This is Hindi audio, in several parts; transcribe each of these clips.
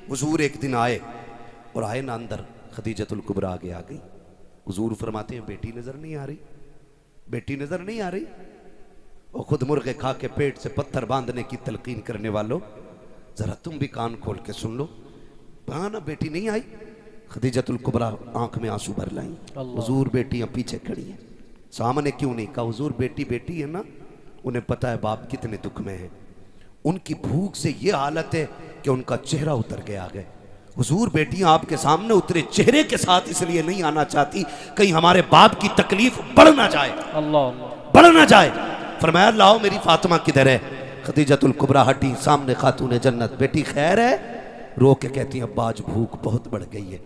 हुजूर एक दिन आए और आए ना अंदर, खदीजतुल कुबरा आगे आ गई। हुजूर फरमाते हैं बेटी नजर नहीं आ रही, बेटी नजर नहीं आ रही। और खुद मुर्गे खा के पेट से पत्थर बांधने की तलकीन करने वालों, जरा तुम भी कान खोल के सुन लो, ना बेटी नहीं आई। खदीजतुल कुबरा आंख में आंसू भर लाई। हुजूर बेटियां पीछे खड़ी हैं, सामने क्यों नहीं कहा? हुजूर बेटी बेटी है ना, उन्हें पता है बाप कितने दुख में है। उनकी भूख से ये हालत है कि उनका चेहरा उतर गया है। हुजूर बेटियां आपके सामने उतरे चेहरे के साथ इसलिए नहीं आना चाहती कहीं हमारे बाप की तकलीफ बढ़ ना जाए, बढ़ ना जाए। फरमाया लाओ मेरी फातिमा किधर है? खदीजतुल कुबरा हटी, सामने खातून जन्नत, बेटी खैर है? रो के कहती है अब्बा आज भूख बहुत बढ़ गई है,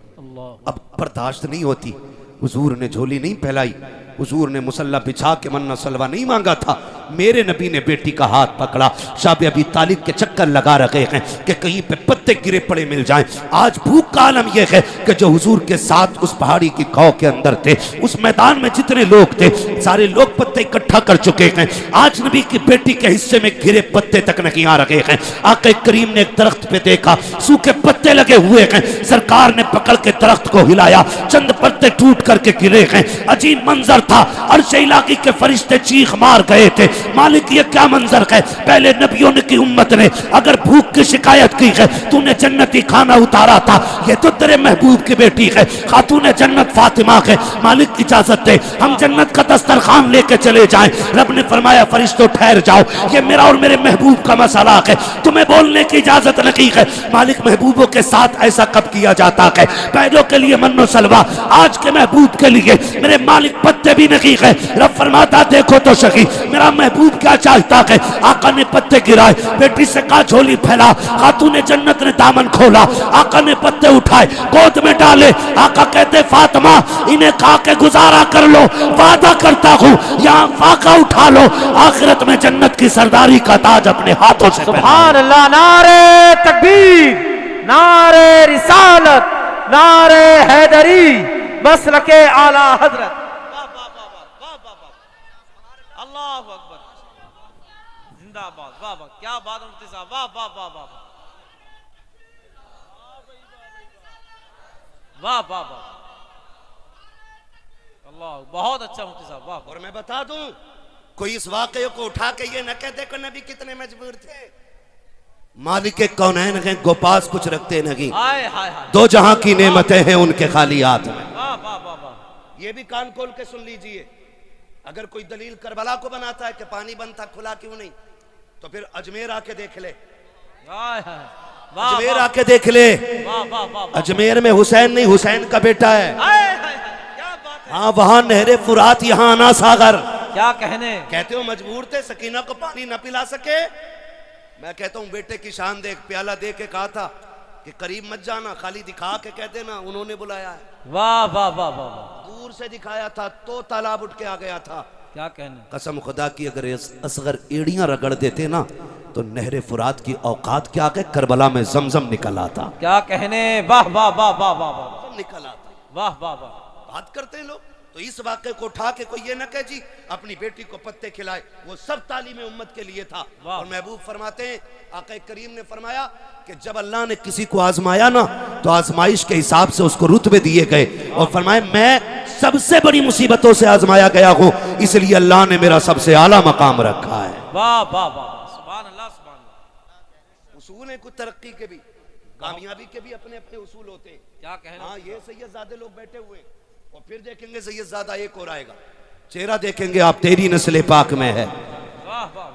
अब बर्दाश्त नहीं होती। हुजूर ने झोली नहीं फैलाई, हुजूर ने मुसल्ला बिछा के मन्ना सलवा नहीं मांगा था। मेरे नबी ने बेटी का हाथ पकड़ा। शाब अबी तालिब के चक्कर लगा रखे हैं कि कहीं पे पत्ते गिरे पड़े मिल जाएं। आज भूख का आलम यह है कि जो हुजूर के साथ उस पहाड़ी की खौ के अंदर थे, उस मैदान में जितने लोग थे सारे लोग पत्ते इकट्ठा कर चुके हैं। आज नबी की बेटी के हिस्से में गिरे पत्ते तक नहीं आ रखे हैं। आका करीम ने एक दरख्त पे देखा, सूखे पत्ते लगे हुए हैं। सरकार ने पकड़ के दरख्त को हिलाया, चंद पत्ते टूट करके गिरे हैं। अजीब मंजर था, अर्श इलाही के फरिश्ते चीख मार गए थे, मालिक ये क्या मंजर है? पहले नबियों ने की उम्मत ने अगर भूख की शिकायत की है, तूने जन्नती खाना उतारा था। ये तो तेरे महबूब की बेटी है, खातून जन्नत फातिमा है। मालिक इजाजत दे हम जन्नत का दस्तरखान लेके चले जाएं। रब ने फरमाया फरिश्तों ठहर जाओ, ये मेरा और मेरे महबूब का मसला है, तुम्हें बोलने की इजाजत नहीं है। मालिक महबूबों के साथ ऐसा कब किया जाता है? पहलों के लिए मन्नो सलवा, आज के महबूब के लिए मेरे मालिक पत्ते भी नहीं है। रब फरमाता देखो तो सही मेरा महबूब क्या चाहता है। आका ने पत्ते गिराए, बेटी से कहा झोली फैला। खातून जन्नत ने दामन खोला, आका ने पत्ते उठाए गोद में डाले। आका कहते फातिमा इन्हें खा के गुजारा कर लो, वादा करता हूँ यहाँ फाका उठा लो, आखिरत में जन्नत की सरदारी का ताज अपने हाथों से। सुभान अल्लाह, नारे तकबीर, नारे रिसालत, नारे हैदरी, मसलके आला हजरत। अल्लाहु अकबर, जिंदाबाद, वाह वाह, क्या बात है मुफ्ती साहब, वाह वाह वाह वाह वाह वाह वाह, अल्लाह बहुत अच्छा मुफ्ती साहब, वाह। और मैं बता दूं, कोई इस वाकये को उठा के ये न कहते कि नबी कितने मजबूर थे। मालिक कौनैन हैं, गोपास कुछ रखते नहीं, दो जहां की नेमतें हैं उनके खाली हाथ में। वाह वाह वाह वाह, ये भी कान खोल के सुन लीजिए। अगर कोई दलील करबला को बनाता है कि पानी बंद था खुला क्यों नहीं, तो फिर अजमेर आके देख ले, अजमेर आके देख ले। अजमेर में हुसैन नहीं, हुसैन का बेटा है। हाँ वहां नहरे फुरात, यहाँ आना सागर। क्या कहने, कहते हो मजबूर थे सकीना को पानी न पिला सके। मैं कहता हूँ बेटे की शान देख, प्याला दे के कहा था कि करीब मत जाना, खाली दिखा के कह देना उन्होंने बुलाया है। वाह वाह वाह वाह, दूर से दिखाया था तो तालाब उठ के आ गया था। क्या कहने, कसम खुदा की अगर असगर एड़ियां रगड़ देते ना तो नहरे फुरात की औकात क्या के करबला में जमजम निकल आता। क्या कहने, वाह वाह वाह वाह वाह, निकल आता, वाह वाह वाह। बात करते हैं लोग। तो इस वाक़े को उठा के कोई ये ना कहे जी अपनी बेटी को पत्ते खिलाए, वो सब तालीम उम्मत के लिए था। और महबूब फरमाते हैं, आका करीम ने फरमाया कि जब अल्लाह ने किसी को आजमाया ना तो आजमाइश के हिसाब से उसको रुतबे दिए गए। और फरमाए मैं सबसे बड़ी मुसीबतों से आजमाया गया हूँ, इसलिए अल्लाह ने मेरा सबसे आला मकाम रखा है। वाह वाह वाह, सुभान अल्लाह सुभान अल्लाह। उसूल है कुछ तरक्की के भी, कामयाबी के भी अपने अपने उसूल होते हैं। क्या कहना, हाँ ये सैयदजादे लोग बैठे हुए हैं और फिर देखेंगे सैयदजादा एक और आएगा, चेहरा देखेंगे आप तेरी नस्ल पाक में है। वाह वाह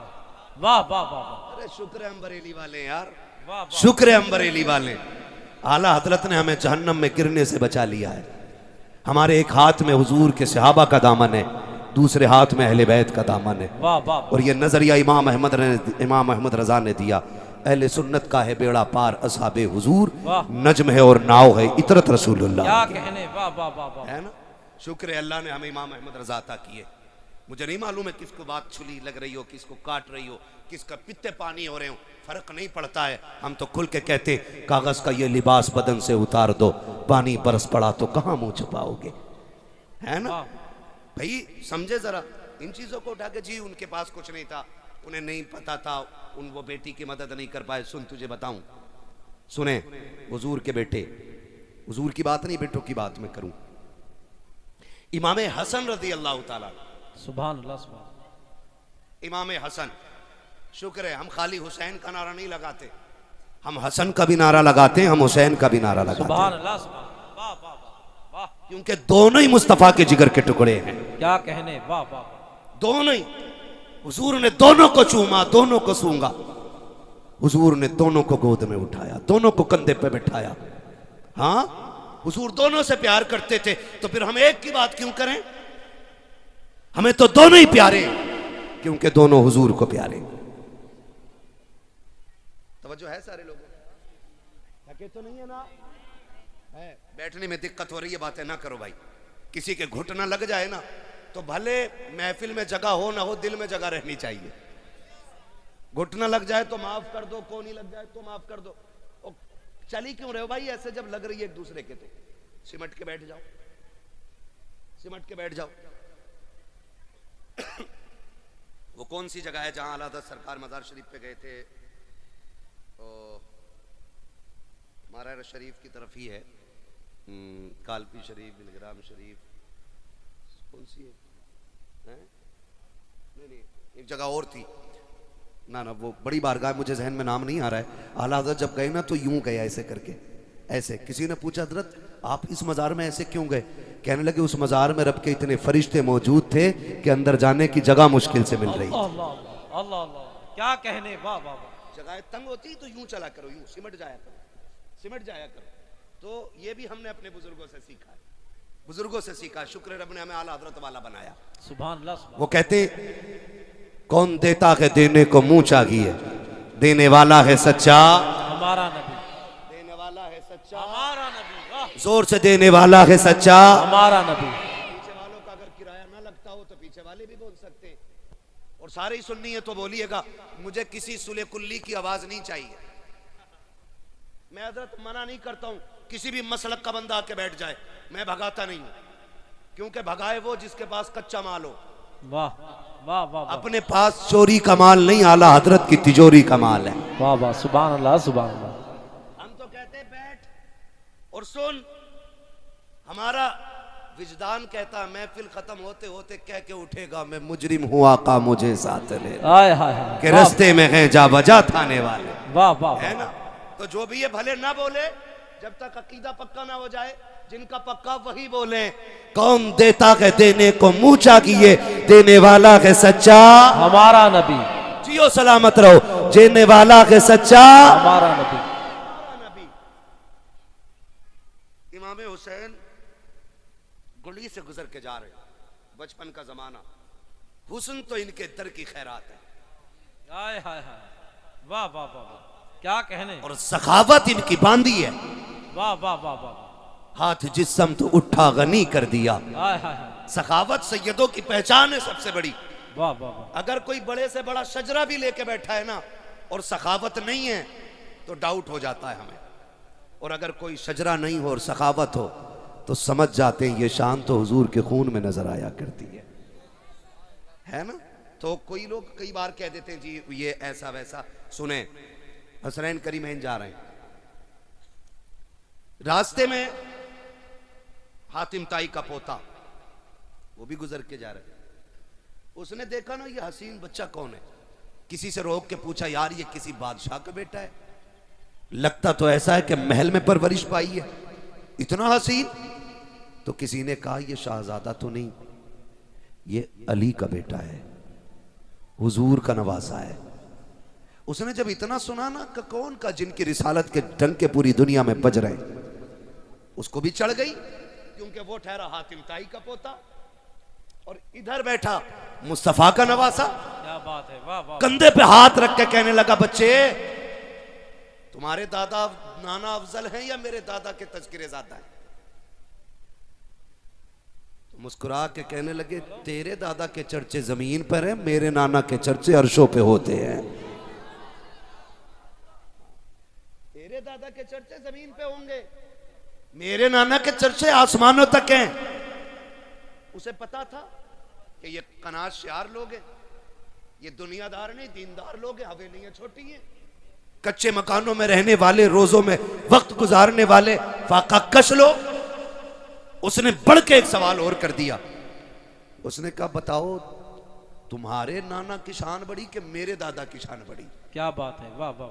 वाह वाह वाह, अरे शुक्र है हम बरेली वाले यार, वाह शुक्र है हम बरेली वाले। आला हजरत ने हमें जहन्नम में गिरने से बचा लिया है। हमारे एक हाथ में हुजूर के सहाबा का दामन है, दूसरे हाथ में अहले बैत का दामन है। वाह वाह, और ये नजरिया इमाम अहमद रजा ने दिया। अहले सुन्नत का है बेड़ा पार, असहाबे हुजूर नजम है और नाव है इतरत रसूलुल्लाह। क्या कहने, वाह वाह वाह, है ना। शुक्र है अल्लाह ने हमें इमाम अहमद रजा अता किए। मुझे नहीं मालूम है किसको बात छुली लग रही हो, किसको काट रही हो, किसका पित्ते पानी हो रहे हो, फर्क नहीं पड़ता है। हम तो खुल के कहते कागज का ये लिबास बदन से उतार दो, पानी बरस पड़ा तो कहाँ मुंह छुपाओगे, है ना भाई। समझे जरा इन चीजों को उठा के। जी उनके पास कुछ नहीं था, उन्हें नहीं पता था, वो बेटी की मदद नहीं कर पाए। सुन तुझे बताऊं, सुने हुजूर के बेटे, हुजूर की बात नहीं बेटों की बात मैं करूं, इमाम हसन रजी अल्लाह ताला, सुभान अल्लाह सुभान। इमाम हसन, शुक्र है हम खाली हुसैन का नारा नहीं लगाते, हम हसन का भी नारा लगाते हैं, हम हुसैन का भी नारा लगाते सुभान हैं, अल्लाह सुभान। वाह वाह वाह वाह, क्योंकि दोनों ही मुस्तफा के जिगर के टुकड़े हैं, क्या कहने, वाह वाह। दोनों ही। हुजूर ने दोनों को चूमा, दोनों को सूंगा, हुजूर ने दोनों को गोद में उठाया, दोनों को कंधे पे बिठाया। हाँ, हुजूर दोनों से प्यार करते थे, तो फिर हम एक की बात क्यों करें? हमें तो दोनों ही प्यारे, क्योंकि दोनों हुजूर को प्यारे। तवज्जो है सारे लोगों, थके तो नहीं है ना? है, बैठने में दिक्कत हो रही है, बातें ना करो भाई। किसी के घुटना लग जाए ना, तो भले महफिल में जगह हो ना हो, दिल में जगह रहनी चाहिए। घुटना लग जाए तो माफ कर दो, को नहीं लग जाए तो माफ कर दो। चली क्यों रहे हो भाई ऐसे, जब लग रही है एक दूसरे के? तो सिमट के बैठ जाओ, सिमट के बैठ जाओ। वो कौन सी जगह है जहां आला हज़रत सरकार मज़ार शरीफ पे गए थे? मारा शरीफ की तरफ ही है, कालपी शरीफ, बिलग्राम शरीफ, कौन सी है? नहीं नहीं, एक जगह और थी ना, ना वो बड़ी बारगाह, मुझे जहन में नाम नहीं आ रहा है। आला हज़रत जब गए ना तो यूं गए ऐसे करके, ऐसे। किसी ने पूछा हज़रत आप इस मज़ार में ऐसे क्यों गए? कहने लगे उस मज़ार में रब के इतने फरिश्ते मौजूद थे कि अंदर जाने की जगह मुश्किल से मिल रही थी। अल्लाह अल्लाह, क्या कहने, वाह वाह वाह। जगह तंग होती तो यूं चला करो, यूं सिमट जाया करो, सिमट जाया करो। तो ये भी हमने अपने बुजुर्गों से सीखा है, बुजुर्गों से सीखा। शुक्र रब ने हमें आला हज़रत वाला बनाया। सुभान अल्लाह सुभान। वो कहते कौन देता है देने को मुंह चाहिए, देने वाला है सच्चा हमारा नबी, देने वाला है सच्चा हमारा नबी, वाह। जोर से देने वाला है सच्चा हमारा नबी। पीछे वालों का अगर किराया ना लगता हो तो पीछे वाले भी बोल सकते हैं, और सारे ही सुननी है तो बोलिएगा। मुझे किसी सुले कुल्ली की आवाज नहीं चाहिए। मैं हजरत मना नहीं करता हूं किसी भी मसलक का बंदा आके बैठ जाए, मैं भगाता नहीं हूं, क्योंकि भगाए वो जिसके पास कच्चा माल हो। वाह वाह वाह, अपने पास चोरी का माल नहीं, आला हजरत की तिजोरी का माल है। वाह वाह, सुभान अल्लाह सुभान अल्लाह। हम तो कहते हैं बैठ और सुन, हमारा विजदान कहता महफिल खत्म होते होते कह के उठेगा, मैं मुजरिम हूँ आका मुझे साथ ले, हाय हाय हाय, के रास्ते में है जा बजा थाने वाले। वाह वाह, है ना? तो जो भी ये भले ना बोले, जब तक अकीदा पक्का ना हो जाए, जिनका पक्का वही बोले। कौन देता है देने को मुंह चाहिए, देने वाला है सच्चा हमारा नबी। जियो सलामत रहो, देने वाला है सच्चा हमारा नबी। इमाम हुसैन गुली से गुजर के जा रहे, बचपन का जमाना, हुस्न तो इनके दर की खैरात है। हाय हाय हाय, वाह वाह वाह वाह, क्या कहने। और सखावत इनकी बांधी है। वाह वाह वाह वाह, हाथ जिस्म तो उठा गनी कर दिया। हाय हाय हाय, सखावत सैयदों की पहचान है सबसे बड़ी। वाह वाह वाह। अगर कोई बड़े से बड़ा शजरा भी लेके बैठा है ना, और सखावत नहीं है, तो डाउट हो जाता है हमें। और अगर कोई शजरा नहीं हो और सखावत हो, तो समझ जाते हैं ये शान तो हुजूर के खून में नजर आया करती है ना? तो कोई लोग कई बार कह देते हैं जी ये ऐसा वैसा। सुने, हसनैन करीमैन जा रहे हैं, रास्ते में हातिम ताई का पोता, वो भी गुजर के जा रहे हैं। उसने देखा ना ये हसीन बच्चा कौन है, किसी से रोक के पूछा, यार ये किसी बादशाह का बेटा है, लगता तो ऐसा है कि महल में परवरिश पाई है, इतना हसीन। तो किसी ने कहा ये शाहजादा तो नहीं, ये अली का बेटा है, हुजूर का नवासा है। उसने जब इतना सुना ना कि कौन का जिनकी रिसालत के डंके पूरी दुनिया में बज रहे, उसको भी चढ़ गई, क्योंकि वो ठहरा हातिम ताई का पोता और इधर बैठा मुस्तफा का नवासा। क्या बात है, वाह वाह। कंधे पे हाथ रख के कहने लगा, बच्चे तुम्हारे दादा नाना अफजल हैं या मेरे दादा के तज़किरे ज़्यादा हैं? तो मुस्कुरा के कहने लगे, तेरे दादा के चर्चे जमीन पर हैं, मेरे नाना के चर्चे अर्शों पे होते हैं। तेरे दादा के चर्चे जमीन पे होंगे, मेरे नाना के चर्चे आसमानों तक हैं। उसे पता था कि ये कनाज शार लोग हैं, ये दुनियादार नहीं दीनदार लोग हैं, हवेलियां छोटी हैं, कच्चे मकानों में रहने वाले, रोजों में वक्त गुजारने वाले फाका कश लोग। उसने बढ़ के एक सवाल और कर दिया। उसने कहा बताओ तुम्हारे नाना की शान बड़ी कि मेरे दादा की शान बड़ी? क्या बात है, वाह वाह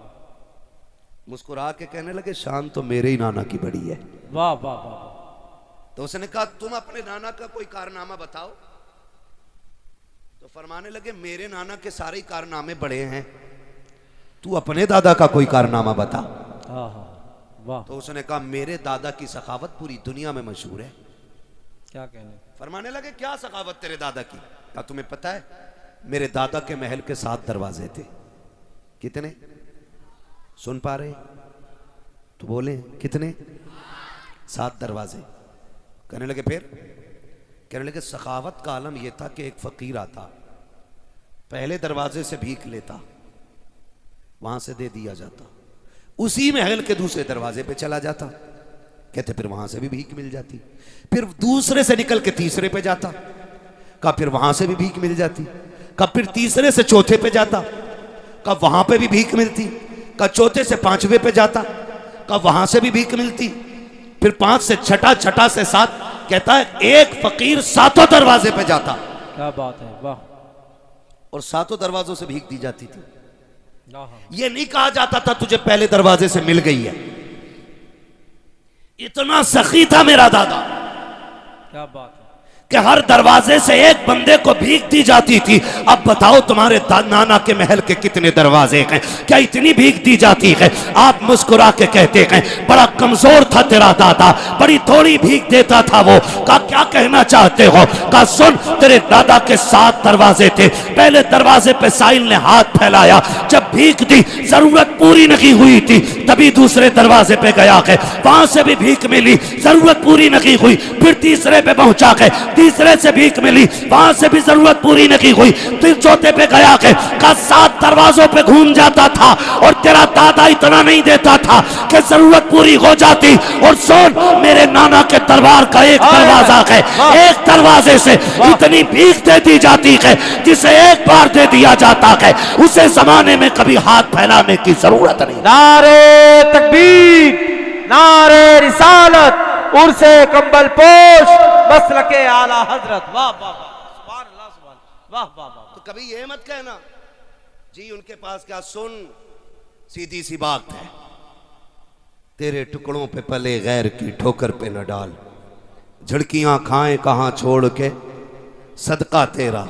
मुस्कुरा के कहने लगे शान तो मेरे ही नाना की बड़ी है। वाह वाह वाह। तो उसने कहा तुम अपने नाना का कोई कारनामा बताओ। तो फरमाने लगे मेरे नाना के सारे ही कारनामे बड़े हैं, तू अपने दादा का कोई कारनामा बता। हाँ वाह। तो उसने कहा मेरे दादा की सखावत पूरी दुनिया में मशहूर है। क्या कहने? फरमाने लगे क्या सखावत तेरे दादा की? क्या तुम्हें पता है मेरे दादा के महल के 7 दरवाजे थे। कितने? सुन पा रहे तो बोले कितने? 7 दरवाजे। कहने लगे फिर? कहने लगे सखावत का आलम यह था कि एक फकीर आता, पहले दरवाजे से भीख लेता, वहां से दे दिया जाता, उसी महल के दूसरे दरवाजे पे चला जाता, कहते फिर वहां से भी भीख मिल जाती, फिर दूसरे से निकल के तीसरे पे जाता, कहा फिर वहां से भी भीख मिल जाती, कहा फिर तीसरे से चौथे पे जाता, कहा वहां पे भी भीख मिलती, कहा चौथे से 5वें पे जाता, कहा वहां से भी भीख मिलती, फिर 5 से छठा, छठा से 7, कहता है एक फकीर 7 दरवाजे पे जाता। क्या बात है, वाह। और 7 दरवाजों से भीख दी जाती थी। हाँ। ये नहीं कहा जाता था तुझे पहले दरवाजे से मिल गई है। इतना सखी था मेरा दादा। क्या बात है कि हर दरवाजे से एक बंदे को भीख दी जाती थी। अब बताओ तुम्हारे नाना के महल के कितने दरवाजे हैं? क्या इतनी भीख दी जाती है? आप मुस्कुरा के कहते हैं बड़ा कमजोर था तेरा दादा, बड़ी थोड़ी भीख देता था वो। का क्या कहना चाहते हो? का सुन, तेरे दादा के 7 दरवाजे थे। पहले दरवाजे पे साहिल ने हाथ फैलाया, जब भीख दी जरूरत पूरी नहीं हुई थी, तभी दूसरे दरवाजे पे गया है, वहां से भी भीख मिली, जरूरत पूरी नहीं हुई, फिर तीसरे पे पहुंचा है, तीसरे से भीख मिली, वहां से भी जरूरत पूरी नहीं हुई, फिर चौथे पे गया के का 7 दरवाजों पे घूम जाता था। और तेरा दादा इतना नहीं देता था कि जरूरत पूरी हो जाती। और सुन, मेरे नाना के दरबार का एक दरवाजा है, एक दरवाजे से इतनी भीख दे दी जाती है जिसे एक बार दे दिया जाता है, उसे जमाने में कभी हाथ फैलाने की जरूरत नहीं। नारे तकबीर, नारे रिसालत, उर्से कंबल पोश, मसलके आला हजरत। वाह वाह वाह, सुभान अल्लाह, सुभान, वाह वाह वाह। तो कभी ये मत कहना जी उनके पास क्या। सुन, सीधी सी बात है, तेरे टुकड़ों पे पले गैर की ठोकर पे न डाल, झड़कियां खाएं कहां छोड़ के सदका तेरा।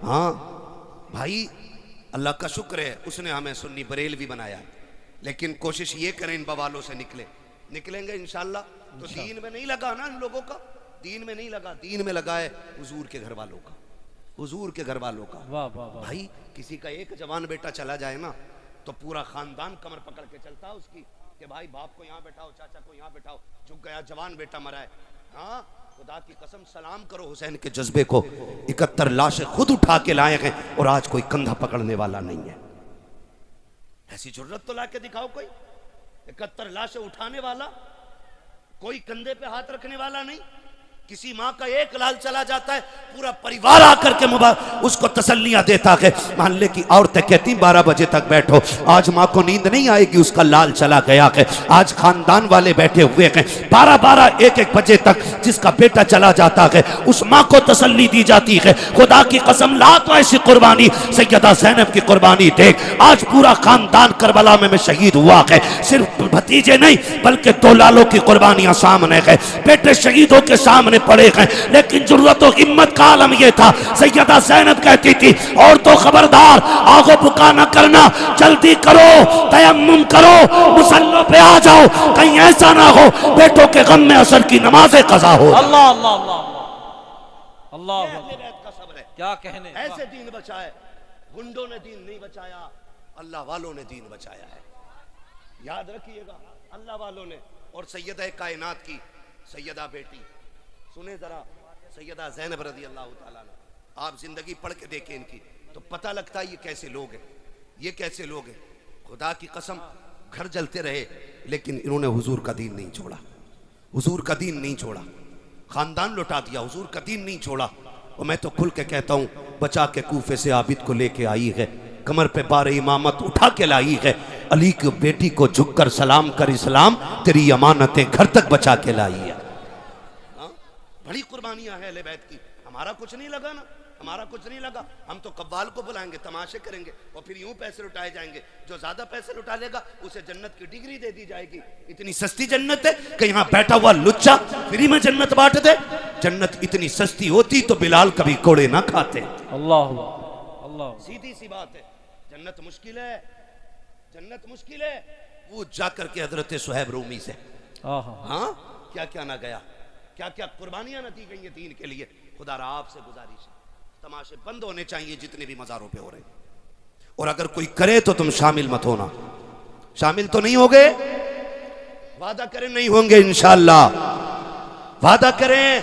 हाँ भाई, अल्लाह का शुक्र है उसने हमें सुन्नी बरेलवी बनाया, लेकिन कोशिश ये करें इन बवालों से निकलेंगे इंशाल्लाह। तो दीन में नहीं लगा ना इन लोगों का, दीन में नहीं लगा, दीन में लगा है हुजूर के घर वालों का, हुजूर के घर वालों का। वाह वाह वाह। भाई किसी का एक जवान बेटा चला जाए ना तो पूरा खानदान कमर पकड़ के चलता है उसकी, कि भाई बाप को यहाँ बैठाओ, चाचा को यहाँ बैठाओ, झुक गया जवान बेटा मरा है। हाँ, खुदा की कसम सलाम करो हुसैन के जज्बे को। 71 लाशें खुद उठा के लाए हैं और आज कोई कंधा पकड़ने वाला नहीं है। ऐसी जरूरत तो ला के दिखाओ कोई, 71 लाशें उठाने वाला, कोई कंधे पे हाथ रखने वाला नहीं। किसी माँ का एक लाल चला जाता है, पूरा परिवार आकर के उसको तसल्लियां देता है। मोहल्ले की औरतें कहती 12 बजे तक बैठो, आज माँ को नींद नहीं आएगी, उसका लाल चला गया है। आज खानदान वाले बैठे हुए हैं 12-12, 1-1 बजे तक, जिसका बेटा चला जाता है उस माँ को तसल्ली दी जाती है। खुदा की कसम, ला तो ऐसी कुर्बानी सैयदा ज़ैनब की कुर्बानी देख, आज पूरा खानदान करबला में शहीद हुआ है। सिर्फ भतीजे नहीं बल्कि 2 लालों की कुर्बानियां सामने है, बेटे शहीदों के सामने पड़े हैं। लेकिन जरूरत और हिम्मत का आलम यह था, सैयदा ज़ैनब कहती थी और तो खबरदार आगो बुका न करना, जल्दी करो, तयम्मुम करो, मुसल्लों पे आ जाओ, कहीं ऐसा ना हो बेटों के गम में असर की नमाजें कज़ा हो। अल्लाह अल्लाह अल्लाह अल्लाह, का सब्र है, क्या कहने। ऐसे दीन बचाए, गुंडों ने दीन नहीं बचाया, अल्लाह वालों ने दीन बचाया है। याद रखिएगा, अल्लाह वालों ने। और सैयदा कायनात की सैयदा बेटी, सुने जरा, सैयदा ज़ैनब रज़ी अल्लाह ताला अन्हा, आप जिंदगी पढ़ के देखें इनकी तो पता लगता है ये कैसे लोग हैं, ये कैसे लोग हैं। खुदा की कसम, घर जलते रहे लेकिन इन्होंने हुजूर का दीन नहीं छोड़ा, हुजूर का दीन नहीं छोड़ा, खानदान लुटा दिया, हुजूर का दीन नहीं छोड़ा। और मैं तो खुल के कहता हूँ, बचा के कूफे से आबिद को लेके आई है, कमर पे बार इमामत उठा के लाई है, अली की बेटी को झुककर सलाम कर इस्लाम तेरी अमानतें घर तक बचा के लाई है। हाँ? बड़ी कुर्बानियां हैं अहले बैत की। हमारा कुछ नहीं लगा ना, हमारा कुछ नहीं लगा। हम तो कव्वाल को बुलाएंगे, तमाशे करेंगे और फिर यूं पैसे लुटाए जाएंगे। जो ज्यादा पैसे लुटा लेगा उसे जन्नत की डिग्री दे दी जाएगी। इतनी सस्ती जन्नत है कि यहाँ बैठा हुआ लुच्चा फ्री में जन्नत बांट दे। जन्नत इतनी सस्ती होती तो बिलाल कभी कोड़े ना खाते। अल्लाह अल्लाह, सीधी सी बात है। जन्नत मुश्किल है, जन्नत मुश्किल है। वो जाकर के हजरत सुहैब रूमी से हाँ क्या क्या ना गया, क्या क्या कुर्बानियां न दी गई हैं दीन के लिए। खुदा रा आपसे गुजारिश है, तमाशे बंद होने चाहिए जितने भी मज़ारों पे हो रहे हैं। और अगर कोई करे तो तुम शामिल मत होना। शामिल तो नहीं होगे, वादा करें नहीं होंगे इंशाअल्लाह, वादा करें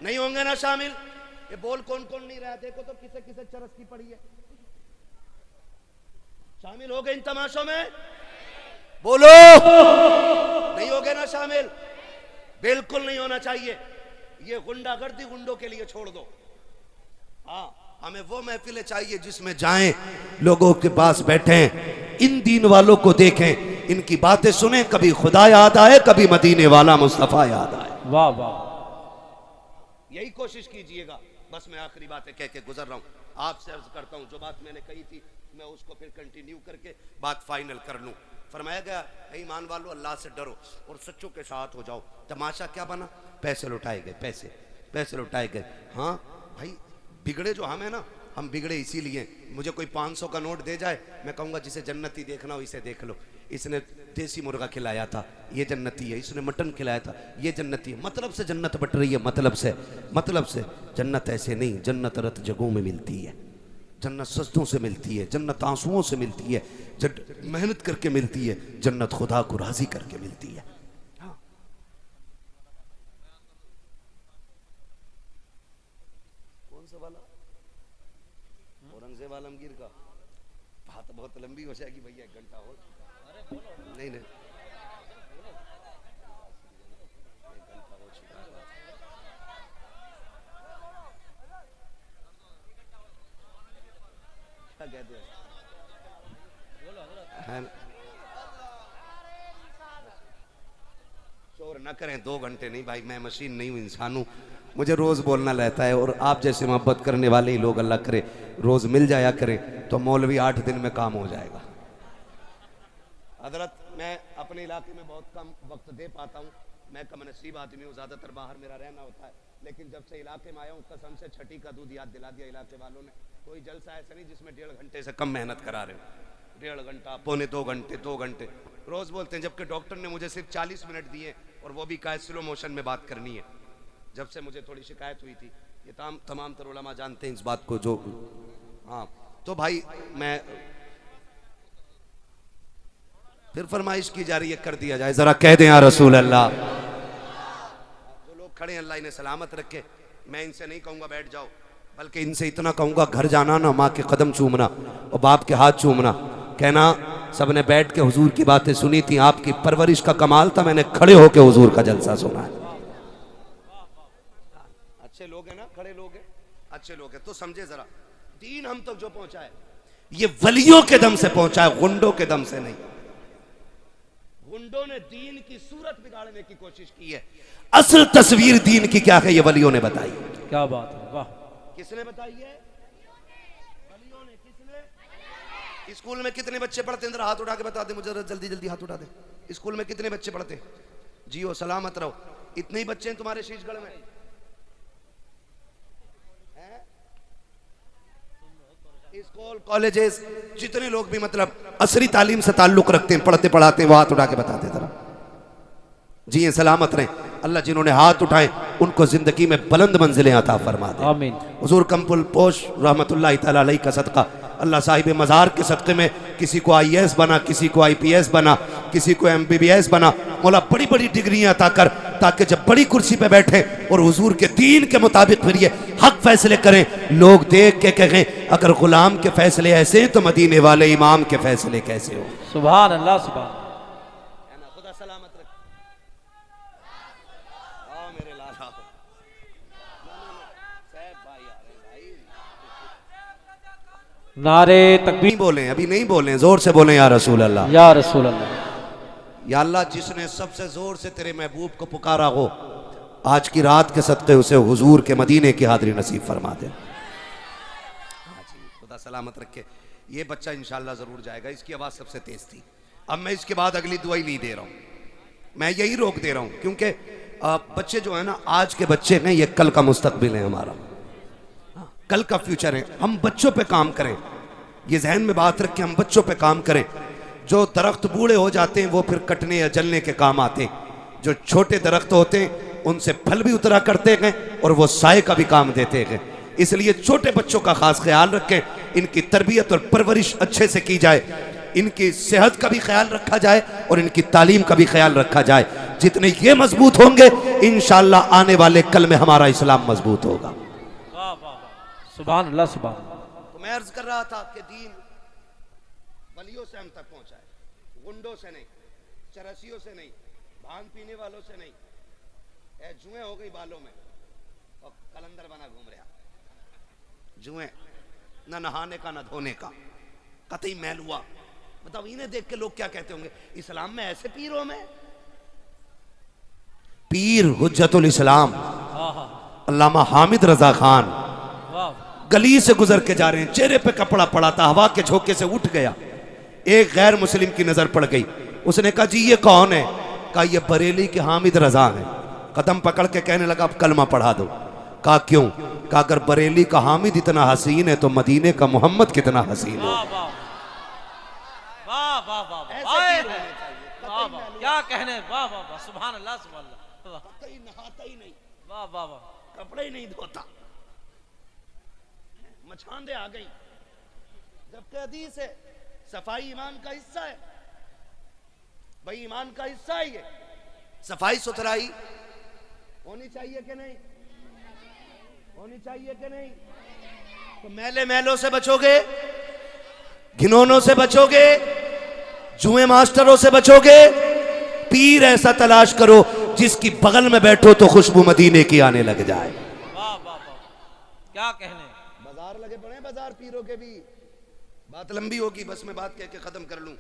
नहीं होंगे ना शामिल। ये बोल कौन कौन नहीं रहा, देखो तो किसे किसे चरस की पड़ी है। शामिल हो गए इन तमाशों में? बोलो नहीं हो गए ना शामिल? बिल्कुल नहीं होना चाहिए। ये गुंडागर्दी गुंडों के लिए छोड़ दो। हाँ, हमें वो महफिलें चाहिए जिसमें जाएं, लोगों के पास बैठें, इन दीन वालों को देखें, इनकी बातें सुने, कभी खुदा याद आए, कभी मदीने वाला मुस्तफा याद आए। वाह वाह, यही कोशिश कीजिएगा। बस मैं आखिरी बातें कह के गुजर रहा हूँ। आपसे अर्ज करता हूँ, जो बात मैंने कही थी मैं उसको फिर कंटिन्यू करके बात फाइनल कर लूँ। फरमाया गया ईमान वालों अल्लाह से डरो और सच्चों के साथ हो जाओ। तमाशा क्या बना? पैसे लुटाए गए, पैसे लुटाए गए। हाँ भाई, बिगड़े जो हम है ना, हम बिगड़े इसीलिए। मुझे कोई 500 का नोट दे जाए, मैं कहूँगा जिसे जन्नती देखना हो इसे देख लो। इसने देसी मुर्गा खिलाया था, ये जन्नती है। इसने मटन खिलाया था, ये जन्नती है। मतलब से जन्नत बट रही है, मतलब से। जन्नत ऐसे नहीं, जन्नत रत जगहों में मिलती है, जन्नत सजदों से मिलती है, जन्नत आंसुओं से मिलती है, मेहनत करके मिलती है, जन्नत खुदा को राजी करके मिलती है। हाँ। कौन सा वाला? औरंगजेब आलमगीर का। बात बहुत लंबी हो जाएगी भैया, 1 घंटा हो। नहीं नहीं, 1 घंटा हो चुका है। क्या कहते हैं? शोर न करें, 2 घंटे नहीं भाई, मैं मशीन नहीं हूँ, इंसान हूँ। मुझे रोज बोलना रहता है। और आप जैसे मोहब्बत करने वाले ही लोग अल्लाह करे रोज मिल जाया करें तो मौलवी 8 दिन में काम हो जाएगा। हजरत, मैं अपने इलाके में बहुत कम वक्त दे पाता हूँ। मैं कम नसीब आदमी हूँ, ज़्यादातर बाहर मेरा रहना होता है। लेकिन जब से इलाके में आया हूँ, कसम से छठी का दूध याद दिला दिया इलाके वालों ने। कोई जलसा ऐसा नहीं जिसमें 1.5 घंटे से कम मेहनत करा रहे हो। 1.5 घंटा, पौने 2 घंटे, 2 घंटे रोज़ बोलते हैं। जबकि डॉक्टर ने मुझे सिर्फ 40 मिनट दिए और वो भी कहा स्लो मोशन में बात करनी है। जब से मुझे थोड़ी शिकायत हुई थी, ये तमाम तर उलमा जानते हैं इस बात को। जो हाँ, तो भाई मैं फिर फरमाइश की जा रही है, कर दिया जाए। जरा कह दें या रसूल अल्लाह। जो लोग खड़े हैं अल्लाह इन्हें सलामत रखे। मैं इनसे नहीं कहूँगा बैठ जाओ, बल्कि इनसे इतना कहूँगा घर जाना ना, माँ के कदम चूमना और बाप के हाथ चूमना, कहना सबने बैठ के हुजूर की बातें सुनी थी, आपकी परवरिश का कमाल था, मैंने खड़े होके हुजूर का जलसा सुना है। अच्छे लोग हैं ना, खड़े लोग हैं, अच्छे लोग हैं। तो समझे जरा, दीन हम तक जो पहुंचा है ये वलियों के दम से पहुंचा है, गुंडों के दम से नहीं। गुंडों ने दीन की सूरत बिगाड़ने की कोशिश की है। असल तस्वीर दीन की क्या है ये वलियों ने बताई। क्या बात है, वाह। किसने बताई है? वलियों ने। किसने? स्कूल में कितने बच्चे पढ़ते हैं? हाथ उठा के बता दे मुझे, जल्दी जल्दी हाथ उठा दे। स्कूल में कितने बच्चे पढ़ते? जियो सलामत रहो। इतने ही बच्चे हैं तुम्हारे शीशगढ़ में? स्कूल कॉलेजेस जितने लोग भी मतलब असरी तालीम से ताल्लुक रखते हैं, पढ़ते पढ़ाते हैं, वो हाथ उठा के बताते जरा। जी सलामत रहें। अल्लाह जिन्होंने हाथ उठाए उनको जिंदगी में बुलंद मंजिलें अता फरमा दे। आमीन। हुजूर कंपुल पोश रहमतुल्लाह तआला अलैहि का सदका, अल्लाह साहिब मज़ार के सदक़े में किसी को IAS बना, किसी को IPS बना, किसी को MBBS बना। मौला बड़ी बड़ी डिग्रियां अता कर, ताकि जब बड़ी कुर्सी पे बैठे और हुजूर के दीन के मुताबिक फिर ये हक फैसले करें, लोग देख के कहें अगर गुलाम के फैसले ऐसे हैं तो मदीने वाले इमाम के फैसले कैसे हो। सुभान अल्लाह, सुभान। खुदा सलामत रखे। आओ मेरे लाला, साहब भाई आ रहे भाई। नारे तकबीर। नहीं बोले, अभी नहीं बोले, जोर से बोले या रसूल अल्लाह। या रसूल अल्लाह। या अल्लाह, जिसने सबसे जोर से तेरे महबूब को पुकारा हो, आज की रात के सदक़े उसे हुजूर के मदीने की हाज़िरी नसीब फरमा दे। हाँ जी, खुदा सलामत रखे। ये बच्चा इंशाल्लाह ज़रूर जाएगा, इसकी आवाज़ सबसे तेज़ थी। अब मैं इसके बाद अगली दुआ ही नहीं दे रहा हूँ, मैं यही रोक दे रहा हूँ, क्योंकि बच्चे जो है ना, आज के बच्चे हैं, ये कल का मुस्तकबिल है हमारा, कल का फ्यूचर है। हम बच्चों पे काम करें, ये जहन में बात रख के हम बच्चों पे काम करें। जो दरख्त बूढ़े हो जाते हैं वो फिर कटने या जलने के काम आते हैं। जो छोटे दरख्त होते हैं उनसे फल भी उतरा करते हैं और वो साए का भी काम देते हैं। इसलिए छोटे बच्चों का खास ख्याल रखें, इनकी तरबियत और परवरिश अच्छे से की जाए, इनकी सेहत का भी ख्याल रखा जाए और इनकी तालीम का भी ख्याल रखा जाए। जितने ये मजबूत होंगे, इंशाअल्लाह आने वाले कल में हमारा इस्लाम मजबूत होगा। सुभान अल्लाह, सुभान। तो मैं अर्ज कर रहा था कि दीन वलियों से हम तक पहुंचा है, गुंडों से नहीं, चरसियों से नहीं, भांग पीने वालों से नहीं। जुएं हो गई बालों में और कलंदर बना घूम रहा, जुएं, न नहाने का न धोने का, कतई मैल हुआ। बताओ, इन्हें देख के लोग क्या कहते होंगे, इस्लाम में ऐसे पीर हो? में पीर हुज्जतुल इस्लाम अल्लामा हामिद रजा खान गली से गुजर के जा रहे हैं, चेहरे पे कपड़ा पड़ा था, हवा के झोंके से उठ गया। एक गैर मुस्लिम की नजर पड़ गई, उसने कहा जी ये कौन है? कहा ये बरेली के हामिद रजा हैं। कदम पकड़ के कहने लगा अब कलमा पढ़ा दो। कहा क्यों? कहा अगर बरेली का हामिद इतना हसीन है तो मदीने का मोहम्मद कितना हसीन है। क्या कहने, वाह वाह वाह, सुभान अल्लाह, सुभान अल्लाह। नहाता ही नहीं, वाह वाह वाह, कपड़े ही नहीं धोता, मछांदे आ गई। जबकि हदीस है सफाई ईमान का हिस्सा है। भाई ईमान का हिस्सा है ये, सफाई सुथराई होनी चाहिए कि नहीं? होनी चाहिए कि नहीं? तो मैले मैलों से बचोगे, घिनौनों से बचोगे, जुए मास्टरों से बचोगे। पीर ऐसा तलाश करो जिसकी बगल में बैठो तो खुशबू मदीने की आने लग जाए। वाह वाह वाह, क्या कहने। बाजार लगे पड़े, बाजार पीरों के भी। बात लंबी होगी, बस मैं बात कह के खत्म कर लूं।